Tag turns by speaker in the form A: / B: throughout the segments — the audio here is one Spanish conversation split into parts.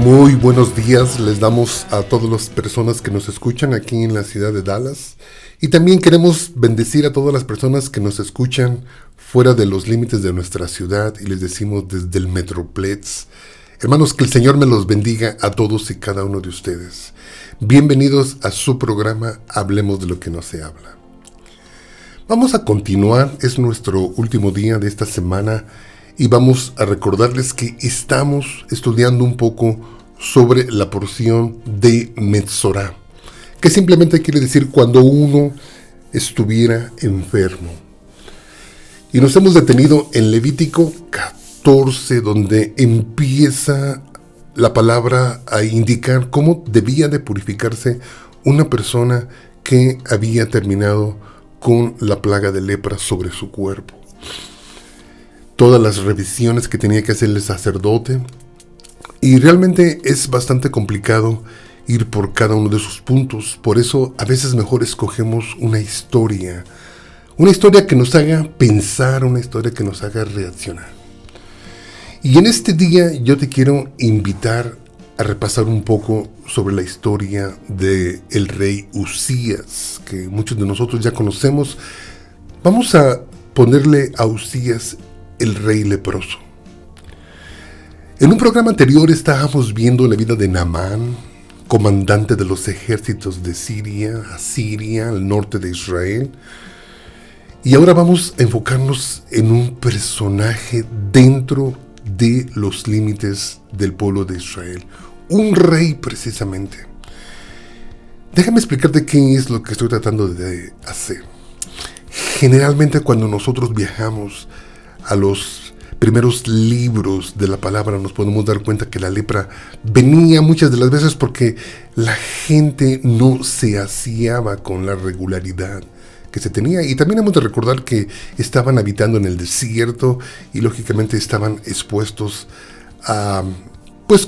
A: Muy buenos días les damos a todas las personas que nos escuchan aquí en la ciudad de Dallas, y también queremos bendecir a todas las personas que nos escuchan fuera de los límites de nuestra ciudad, y les decimos desde el Metroplex. Hermanos, que el Señor me los bendiga a todos y cada uno de ustedes. Bienvenidos a su programa Hablemos de lo que no se habla. Vamos a continuar, es nuestro último día de esta semana, y vamos a recordarles que estamos estudiando un poco sobre la porción de Metzorá, que simplemente quiere decir cuando uno estuviera enfermo. Y nos hemos detenido en Levítico 14, donde empieza la palabra a indicar cómo debía de purificarse una persona que había terminado con la plaga de lepra sobre su cuerpo. Todas las revisiones que tenía que hacer el sacerdote, y realmente es bastante complicado ir por cada uno de sus puntos. Por eso a veces mejor escogemos una historia que nos haga pensar, una historia que nos haga reaccionar. Y en este día yo te quiero invitar a repasar un poco sobre la historia del rey Uzías, que muchos de nosotros ya conocemos. Vamos a ponerle a Uzías el rey leproso. En un programa anterior estábamos viendo la vida de Naamán, comandante de los ejércitos de Asiria, al norte de Israel. Y ahora vamos a enfocarnos en un personaje dentro de los límites del pueblo de Israel. Un rey, precisamente. Déjame explicarte qué es lo que estoy tratando de hacer. Generalmente cuando nosotros viajamos a los primeros libros de la palabra, nos podemos dar cuenta que la lepra venía muchas de las veces porque la gente no se aseaba con la regularidad que se tenía. Y también hemos de recordar que estaban habitando en el desierto y lógicamente estaban expuestos a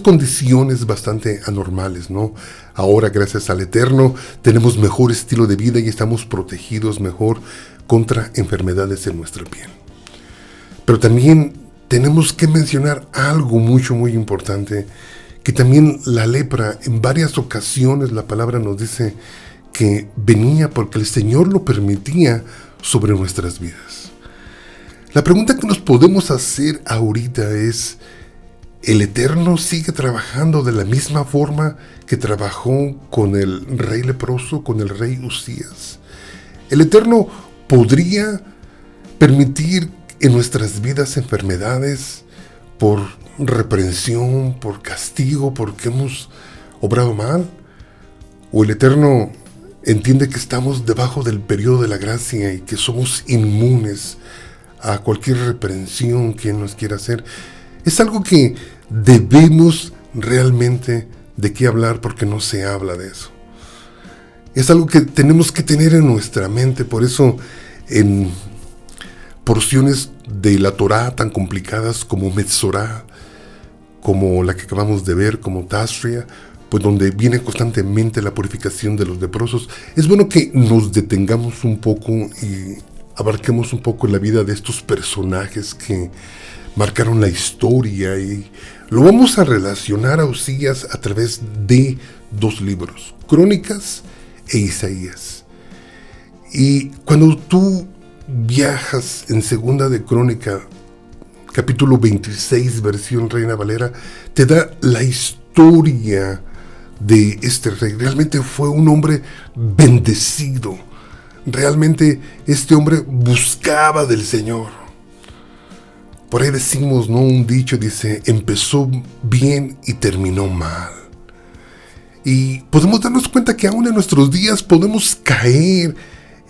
A: condiciones bastante anormales, ¿no? Ahora, gracias al Eterno, tenemos mejor estilo de vida y estamos protegidos mejor contra enfermedades en nuestra piel. Pero también tenemos que mencionar algo muy importante, que también la lepra, en varias ocasiones la palabra nos dice que venía porque el Señor lo permitía sobre nuestras vidas. La pregunta que nos podemos hacer ahorita es, ¿el Eterno sigue trabajando de la misma forma que trabajó con el rey leproso, con el rey Uzías? ¿El Eterno podría permitir en nuestras vidas enfermedades por reprensión, por castigo, porque hemos obrado mal? ¿O el Eterno entiende que estamos debajo del periodo de la gracia y que somos inmunes a cualquier reprensión que Él nos quiera hacer? Es algo que debemos realmente de qué hablar, porque no se habla de eso. Es algo que tenemos que tener en nuestra mente. Por eso en porciones de la Torá tan complicadas como Metzorá, como la que acabamos de ver, como Tashria, pues donde viene constantemente la purificación de los leprosos, es bueno que nos detengamos un poco y abarquemos un poco la vida de estos personajes que marcaron la historia, y lo vamos a relacionar a Uzías a través de dos libros, Crónicas e Isaías. Y cuando tú viajas en Segunda de Crónica, capítulo 26, versión Reina Valera, te da la historia de este rey. Realmente fue un hombre bendecido. Realmente este hombre buscaba del Señor. Por ahí decimos, ¿no? Un dicho dice, empezó bien y terminó mal. Y podemos darnos cuenta que aún en nuestros días podemos caer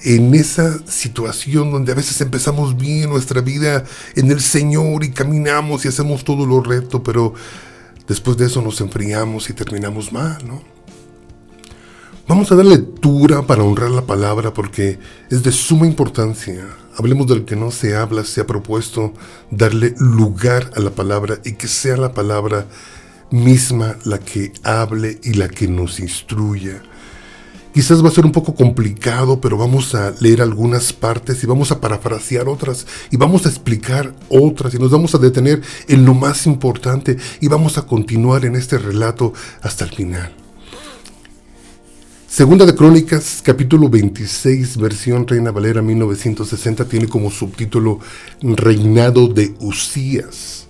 A: en esa situación donde a veces empezamos bien nuestra vida en el Señor y caminamos y hacemos todo lo recto, pero después de eso nos enfriamos y terminamos mal, ¿no? Vamos a dar lectura para honrar la palabra, porque es de suma importancia. Hablemos del que no se habla. Se ha propuesto darle lugar a la palabra y que sea la palabra misma la que hable y la que nos instruya. Quizás va a ser un poco complicado, pero vamos a leer algunas partes y vamos a parafrasear otras y vamos a explicar otras y nos vamos a detener en lo más importante y vamos a continuar en este relato hasta el final. Segunda de Crónicas, capítulo 26, versión Reina Valera 1960, tiene como subtítulo Reinado de Uzías.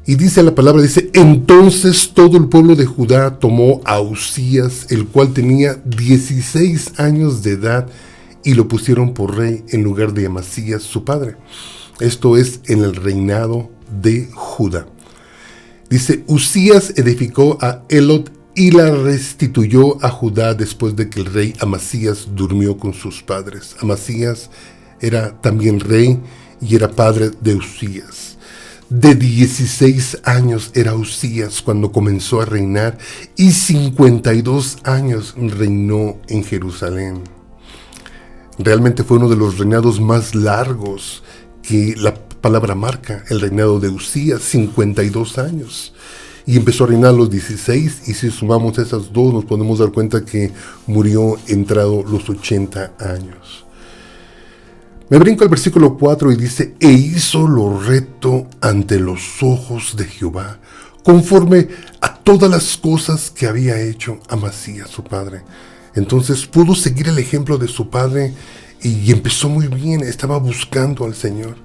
A: Y dice la palabra, dice, entonces todo el pueblo de Judá tomó a Uzías, el cual tenía 16 años de edad, y lo pusieron por rey en lugar de Amasías, su padre. Esto es en el reinado de Judá. Dice, Uzías edificó a Elot y la restituyó a Judá después de que el rey Amasías durmió con sus padres. Amasías era también rey y era padre de Uzías. De 16 años era Uzías cuando comenzó a reinar y 52 años reinó en Jerusalén. Realmente fue uno de los reinados más largos que la palabra marca, el reinado de Uzías, 52 años. Y empezó a reinar a los 16 y si sumamos esas dos nos podemos dar cuenta que murió entrado los 80 años. Me brinco al versículo 4 y dice, e hizo lo recto ante los ojos de Jehová, conforme a todas las cosas que había hecho Amasías, su padre. Entonces pudo seguir el ejemplo de su padre y empezó muy bien, estaba buscando al Señor.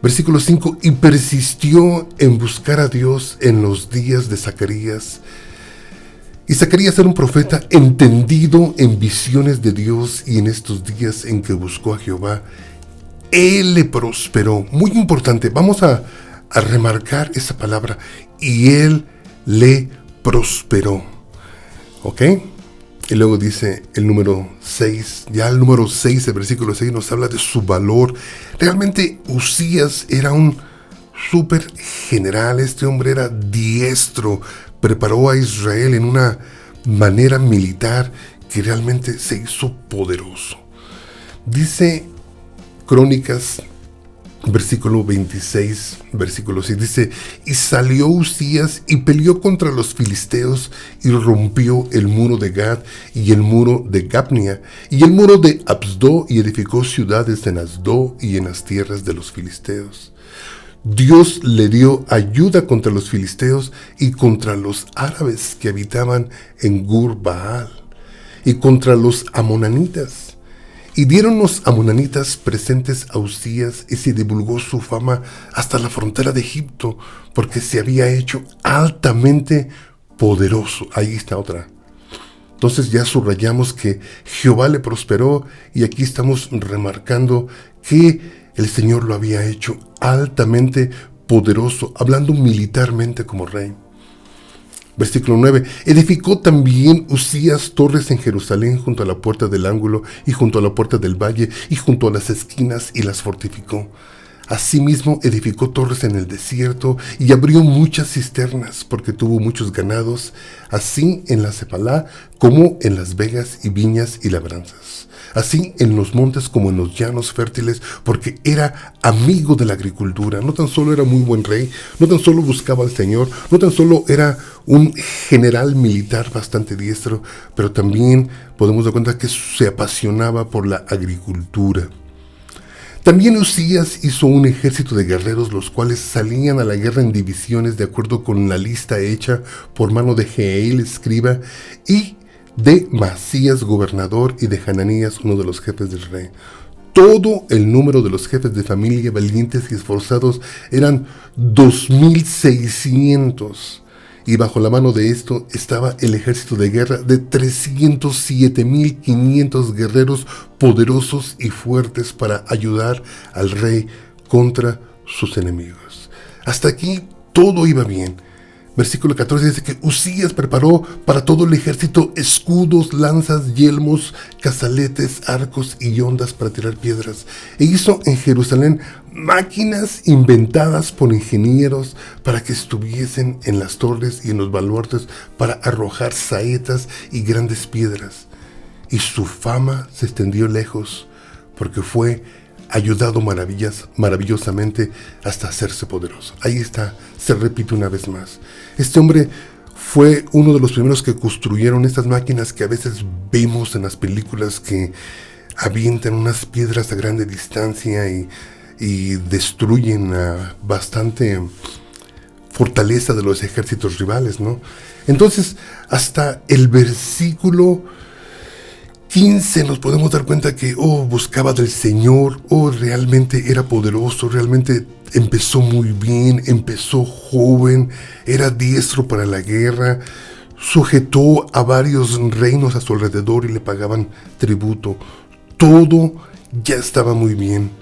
A: Versículo 5, y persistió en buscar a Dios en los días de Zacarías. Y Zacarías era un profeta entendido en visiones de Dios y en estos días en que buscó a Jehová, Él le prosperó. Muy importante, vamos a remarcar esa palabra, y Él le prosperó. ¿Ok? Y luego dice el número 6, ya el número 6, el versículo 6 nos habla de su valor. Realmente Uzías era un súper general, este hombre era diestro, preparó a Israel en una manera militar que realmente se hizo poderoso. Dice Crónicas, versículo 26, versículo 6, dice, y salió Uzías y peleó contra los filisteos y rompió el muro de Gad y el muro de Gabnia y el muro de Absdo y edificó ciudades en Asdod y en las tierras de los filisteos. Dios le dio ayuda contra los filisteos y contra los árabes que habitaban en Gur-Baal y contra los amonanitas. Y dieron los amonanitas presentes a Uzías y se divulgó su fama hasta la frontera de Egipto porque se había hecho altamente poderoso. Ahí está otra. Entonces ya subrayamos que Jehová le prosperó y aquí estamos remarcando que el Señor lo había hecho altamente poderoso, hablando militarmente como rey. Versículo 9. Edificó también Uzías torres en Jerusalén junto a la puerta del ángulo y junto a la puerta del valle y junto a las esquinas y las fortificó. Asimismo edificó torres en el desierto y abrió muchas cisternas porque tuvo muchos ganados, así en la Cepalá como en las vegas y viñas y labranzas. Así en los montes como en los llanos fértiles, porque era amigo de la agricultura. No tan solo era muy buen rey, no tan solo buscaba al Señor, no tan solo era un general militar bastante diestro, pero también podemos dar cuenta que se apasionaba por la agricultura. También Uzías hizo un ejército de guerreros, los cuales salían a la guerra en divisiones de acuerdo con la lista hecha por mano de Jeiel, escriba, y de Masías, gobernador, y de Hananías, uno de los jefes del rey. Todo el número de los jefes de familia valientes y esforzados eran 2,600. Y bajo la mano de esto estaba el ejército de guerra de 307,500 guerreros poderosos y fuertes para ayudar al rey contra sus enemigos. Hasta aquí todo iba bien. Versículo 14 dice que Uzías preparó para todo el ejército escudos, lanzas, yelmos, cazaletes, arcos y ondas para tirar piedras. E hizo en Jerusalén máquinas inventadas por ingenieros para que estuviesen en las torres y en los baluartes para arrojar saetas y grandes piedras. Y su fama se extendió lejos porque fue ayudado maravillosamente hasta hacerse poderoso. Ahí está, se repite una vez más. Este hombre fue uno de los primeros que construyeron estas máquinas que a veces vemos en las películas, que avientan unas piedras a grande distancia y destruyen a bastante fortaleza de los ejércitos rivales, ¿no? Entonces, hasta el versículo 15 nos podemos dar cuenta que, buscaba del Señor, realmente era poderoso, realmente empezó muy bien, empezó joven, era diestro para la guerra, sujetó a varios reinos a su alrededor y le pagaban tributo. Todo ya estaba muy bien.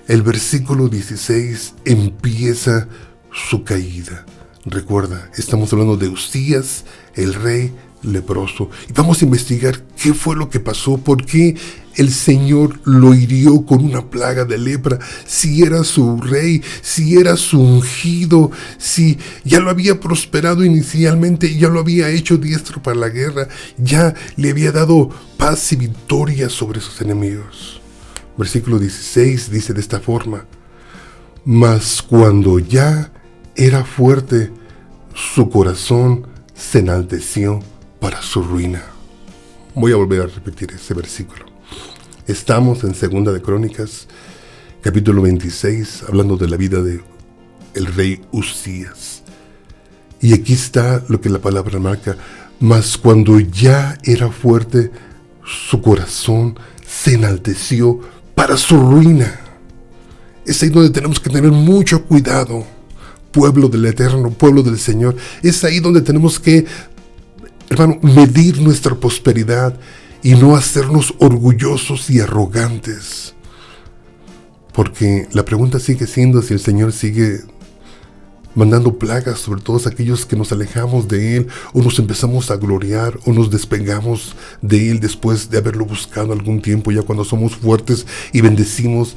A: El versículo 16 empieza su caída. Recuerda, estamos hablando de Uzías, el rey leproso. Y vamos a investigar qué fue lo que pasó, por qué el Señor lo hirió con una plaga de lepra, si era su rey, si era su ungido, si ya lo había prosperado inicialmente, ya lo había hecho diestro para la guerra, ya le había dado paz y victoria sobre sus enemigos. Versículo 16 dice de esta forma: mas cuando ya era fuerte, su corazón se enalteció para su ruina. Voy a volver a repetir ese versículo. Estamos en Segunda de Crónicas, capítulo 26, hablando de la vida de el rey Uzías. Y aquí está lo que la palabra marca: mas cuando ya era fuerte, su corazón se enalteció para su ruina. Es ahí donde tenemos que tener mucho cuidado, pueblo del Eterno, pueblo del Señor. Es ahí donde tenemos que, hermano, medir nuestra prosperidad y no hacernos orgullosos y arrogantes. Porque la pregunta sigue siendo si el Señor sigue mandando plagas sobre todos aquellos que nos alejamos de Él, o nos empezamos a gloriar, o nos despegamos de Él después de haberlo buscado algún tiempo. Ya cuando somos fuertes y bendecidos,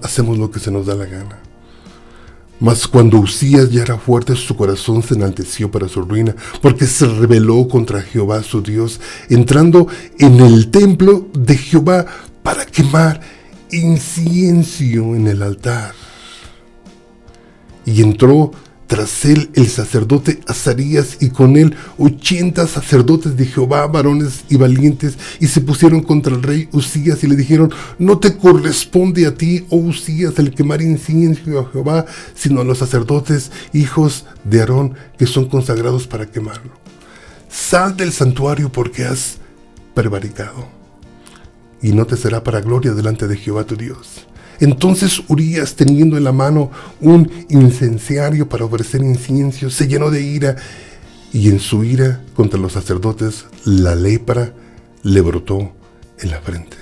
A: hacemos lo que se nos da la gana. Mas cuando Uzías ya era fuerte, su corazón se enalteció para su ruina, porque se rebeló contra Jehová su Dios, entrando en el templo de Jehová para quemar incienso en el altar. Y entró tras él el sacerdote Azarías, y con él 80 sacerdotes de Jehová, varones y valientes, y se pusieron contra el rey Uzías y le dijeron: no te corresponde a ti, oh Uzías, el quemar incienso a Jehová, sino a los sacerdotes, hijos de Aarón, que son consagrados para quemarlo. Sal del santuario, porque has prevaricado, y no te será para gloria delante de Jehová tu Dios. Entonces Urías, teniendo en la mano un incensario para ofrecer incienso, se llenó de ira, y en su ira contra los sacerdotes la lepra le brotó en la frente.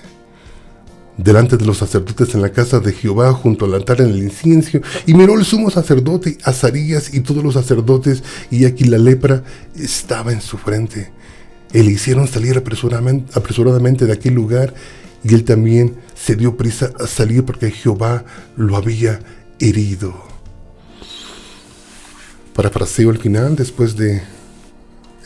A: Delante de los sacerdotes en la casa de Jehová, junto al altar en el incienso, y miró el sumo sacerdote Azarías y todos los sacerdotes, y aquí la lepra estaba en su frente. Y le hicieron salir apresuradamente de aquel lugar, y él también se dio prisa a salir, porque Jehová lo había herido. Parafraseo al final: después de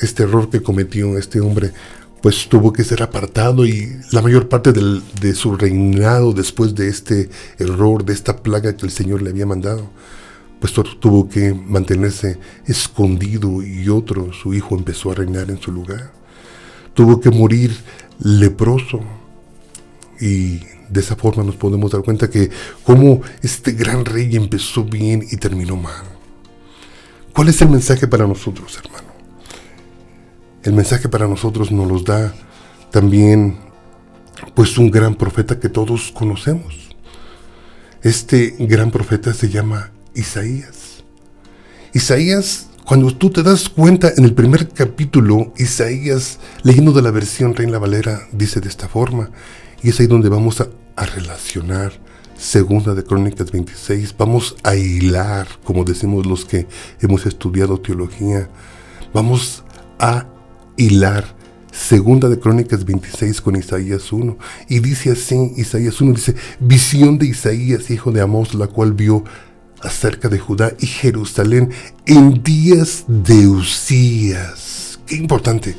A: este error que cometió este hombre, pues tuvo que ser apartado, y la mayor parte de su reinado, después de este error, de esta plaga que el Señor le había mandado, pues tuvo que mantenerse escondido, y otro, su hijo, empezó a reinar en su lugar. Tuvo que morir leproso. Y de esa forma nos podemos dar cuenta que cómo este gran rey empezó bien y terminó mal. ¿Cuál es el mensaje para nosotros, hermano? El mensaje para nosotros nos los da también, pues, un gran profeta que todos conocemos. Este gran profeta se llama Isaías. Isaías, cuando tú te das cuenta en el primer capítulo, Isaías, leyendo de la versión Reina Valera, dice de esta forma. Y es ahí donde vamos a relacionar Segunda de Crónicas 26. Vamos a hilar, como decimos los que hemos estudiado teología. Vamos a hilar Segunda de Crónicas 26 con Isaías 1. Y dice así, Isaías 1 dice: visión de Isaías, hijo de Amós, la cual vio acerca de Judá y Jerusalén en días de Uzías. Qué importante.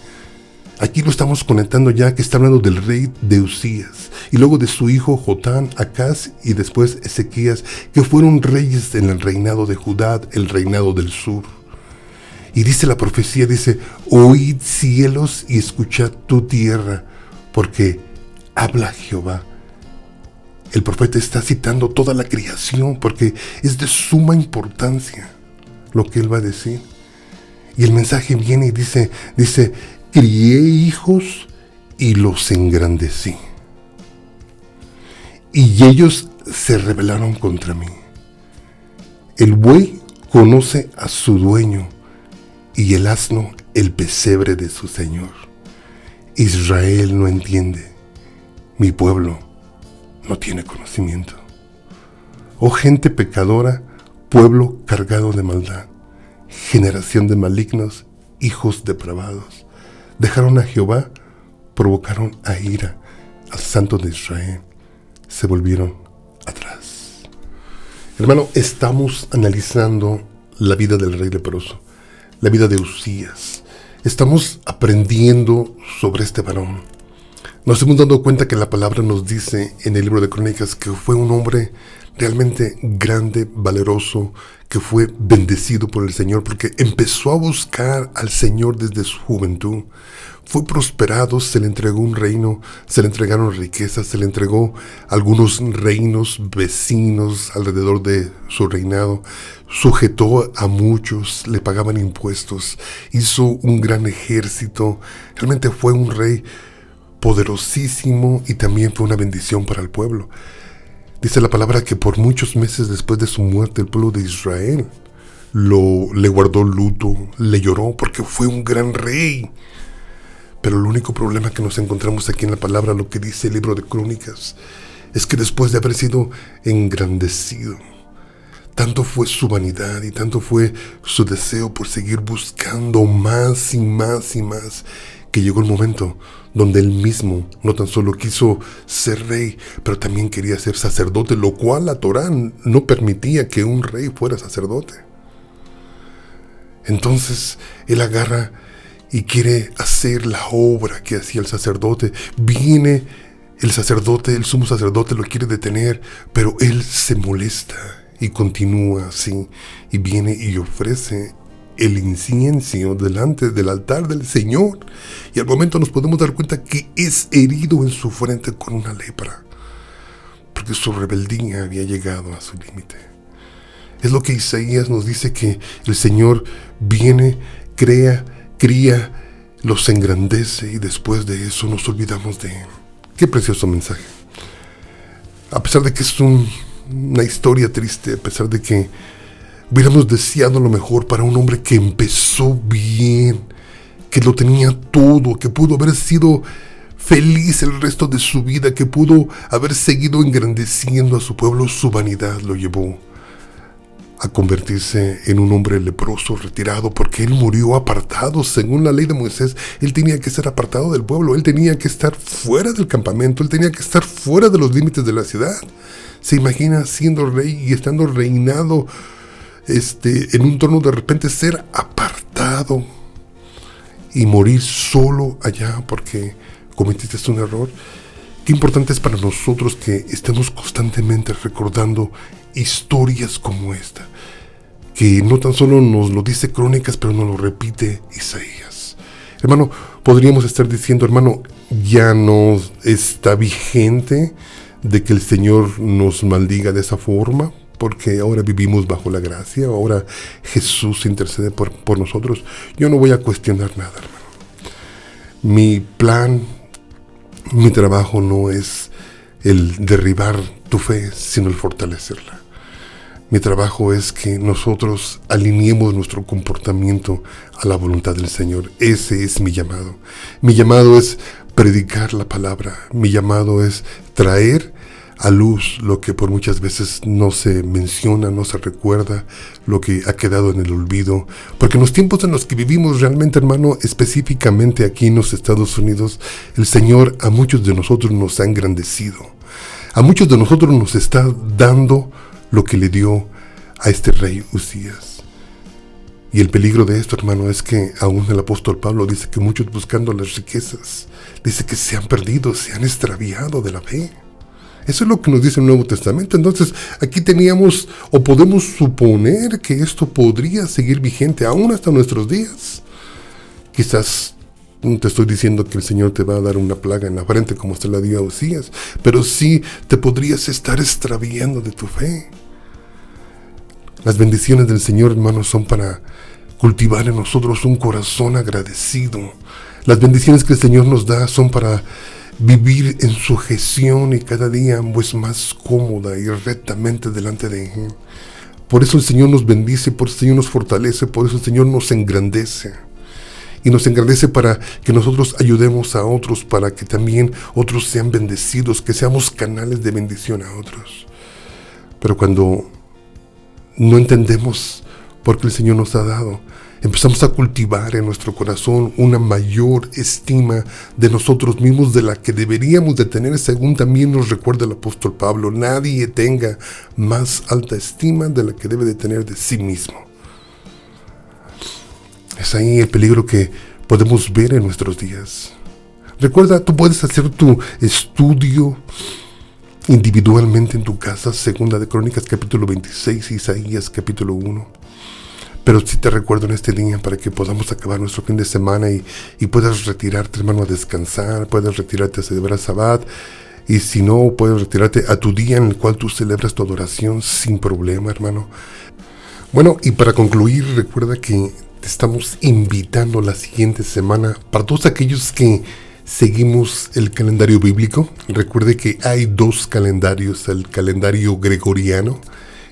A: Aquí lo estamos conectando, ya que está hablando del rey de Uzías, y luego de su hijo Jotán, Acaz, y después Ezequías, que fueron reyes en el reinado de Judá, el reinado del sur. Y dice la profecía, dice, oíd cielos y escuchad tu tierra, porque habla Jehová. El profeta está citando toda la creación porque es de suma importancia lo que él va a decir. Y el mensaje viene y dice, crié hijos y los engrandecí. Y ellos se rebelaron contra mí. El buey conoce a su dueño y el asno el pesebre de su señor. Israel no entiende, mi pueblo no tiene conocimiento. Oh gente pecadora, pueblo cargado de maldad, generación de malignos, hijos depravados. Dejaron a Jehová, provocaron a ira al Santo de Israel, se volvieron atrás. Hermano, estamos analizando la vida del rey leproso, la vida de Uzías. Estamos aprendiendo sobre este varón. Nos hemos dado cuenta que la palabra nos dice en el libro de Crónicas que fue un hombre realmente grande, valeroso, que fue bendecido por el Señor porque empezó a buscar al Señor desde su juventud. Fue prosperado, se le entregó un reino, se le entregaron riquezas, se le entregó algunos reinos vecinos alrededor de su reinado. Sujetó a muchos, le pagaban impuestos, hizo un gran ejército. Realmente fue un rey poderosísimo y también fue una bendición para el pueblo. Dice la palabra que por muchos meses después de su muerte el pueblo de Israel le guardó luto, le lloró porque fue un gran rey. Pero el único problema que nos encontramos aquí en la palabra, lo que dice el libro de Crónicas, es que después de haber sido engrandecido, tanto fue su vanidad y tanto fue su deseo por seguir buscando más y más y más, que llegó el momento donde él mismo no tan solo quiso ser rey, pero también quería ser sacerdote, lo cual la Torá no permitía que un rey fuera sacerdote. Entonces él agarra y quiere hacer la obra que hacía el sacerdote. Viene el sacerdote, el sumo sacerdote lo quiere detener, pero él se molesta y continúa así, y viene y ofrece el incienso delante del altar del Señor, y al momento nos podemos dar cuenta que es herido en su frente con una lepra, porque su rebeldía había llegado a su límite. Es lo que Isaías nos dice, que el Señor viene, cría, los engrandece, y después de eso nos olvidamos de Él. Qué precioso mensaje. A pesar de que es una historia triste, a pesar de que hubiéramos deseado lo mejor para un hombre que empezó bien, que lo tenía todo, que pudo haber sido feliz el resto de su vida, que pudo haber seguido engrandeciendo a su pueblo, su vanidad lo llevó a convertirse en un hombre leproso, retirado, porque él murió apartado. Según la ley de Moisés, él tenía que ser apartado del pueblo, él tenía que estar fuera del campamento, él tenía que estar fuera de los límites de la ciudad. Se imagina siendo rey y estando reinado en un trono, de repente ser apartado y morir solo allá porque cometiste un error. Qué importante es para nosotros que estemos constantemente recordando historias como esta, que no tan solo nos lo dice Crónicas, pero nos lo repite Isaías. Hermano, podríamos estar diciendo, hermano, ya no está vigente de que el Señor nos maldiga de esa forma, porque ahora vivimos bajo la gracia, ahora Jesús intercede por nosotros. Yo no voy a cuestionar nada, hermano. Mi plan, mi trabajo no es el derribar tu fe, sino el fortalecerla. Mi trabajo es que nosotros alineemos nuestro comportamiento a la voluntad del Señor. Ese es mi llamado. Mi llamado es predicar la palabra. Mi llamado es traer a luz lo que por muchas veces no se menciona, no se recuerda, lo que ha quedado en el olvido. Porque en los tiempos en los que vivimos realmente, hermano, específicamente aquí en los Estados Unidos, el Señor a muchos de nosotros nos ha engrandecido. A muchos de nosotros nos está dando lo que le dio a este rey Uzías. Y el peligro de esto, hermano, es que aún el apóstol Pablo dice que muchos, buscando las riquezas, dice que se han perdido, se han extraviado de la fe. Eso es lo que nos dice el Nuevo Testamento. Entonces, aquí teníamos, o podemos suponer que esto podría seguir vigente aún hasta nuestros días. Quizás no te estoy diciendo que el Señor te va a dar una plaga en la frente como se la dio a Usías, pero sí te podrías estar extraviando de tu fe. Las bendiciones del Señor, hermanos, son para cultivar en nosotros un corazón agradecido. Las bendiciones que el Señor nos da son para vivir en sujeción y cada día pues más cómoda y rectamente delante de Él. Por eso el Señor nos bendice, por eso el Señor nos fortalece, por eso el Señor nos engrandece. Y nos engrandece para que nosotros ayudemos a otros, para que también otros sean bendecidos, que seamos canales de bendición a otros. Pero cuando no entendemos por qué el Señor nos ha dado, empezamos a cultivar en nuestro corazón una mayor estima de nosotros mismos de la que deberíamos de tener, según también nos recuerda el apóstol Pablo. Nadie tenga más alta estima de la que debe de tener de sí mismo. Es ahí el peligro que podemos ver en nuestros días. Recuerda, tú puedes hacer tu estudio individualmente en tu casa, Segunda de Crónicas capítulo 26, Isaías capítulo 1. Pero sí te recuerdo en este día para que podamos acabar nuestro fin de semana y puedas retirarte, hermano, a descansar, puedas retirarte a celebrar Sabbat, y si no, puedes retirarte a tu día en el cual tú celebras tu adoración sin problema, hermano. Bueno, y para concluir, recuerda que te estamos invitando la siguiente semana para todos aquellos que seguimos el calendario bíblico. Recuerde que hay dos calendarios, el calendario gregoriano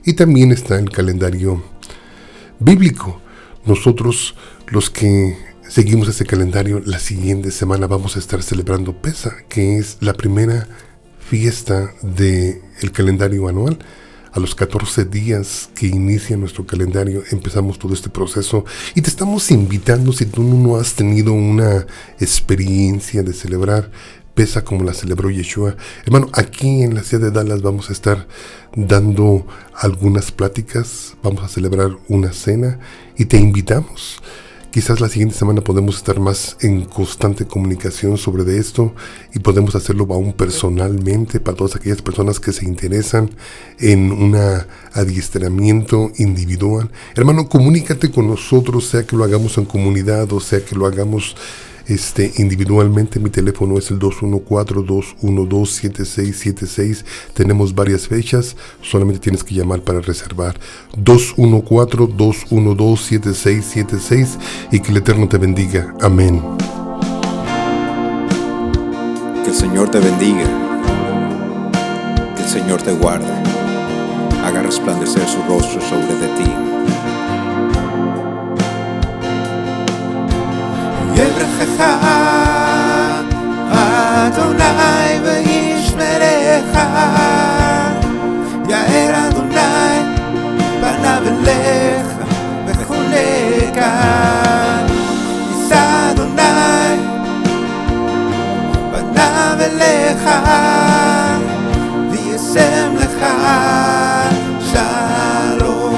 A: y también está el calendario bíblico. Nosotros, los que seguimos ese calendario, la siguiente semana vamos a estar celebrando Pesa, que es la primera fiesta del calendario anual. A los 14 días que inicia nuestro calendario empezamos todo este proceso y te estamos invitando, si tú no has tenido una experiencia de celebrar Pesa como la celebró Yeshua, hermano, aquí en la ciudad de Dallas vamos a estar dando algunas pláticas, vamos a celebrar una cena y te invitamos. Quizás la siguiente semana podemos estar más en constante comunicación sobre de esto y podemos hacerlo aún personalmente para todas aquellas personas que se interesan en un adiestramiento individual. Hermano, comunícate con nosotros, sea que lo hagamos en comunidad o sea que lo hagamos individualmente. Mi teléfono es el 214-212-7676. Tenemos varias fechas, solamente tienes que llamar para reservar. 214-212-7676 y que el Eterno te bendiga. Amén.
B: Que el Señor te bendiga, que el Señor te guarde, haga resplandecer su rostro sobre de ti.
C: יברכך אדוני וישמרך, יאר אדוני פניו אליך וחונקה, יישא אדוני פניו אליך וישם לך שלום.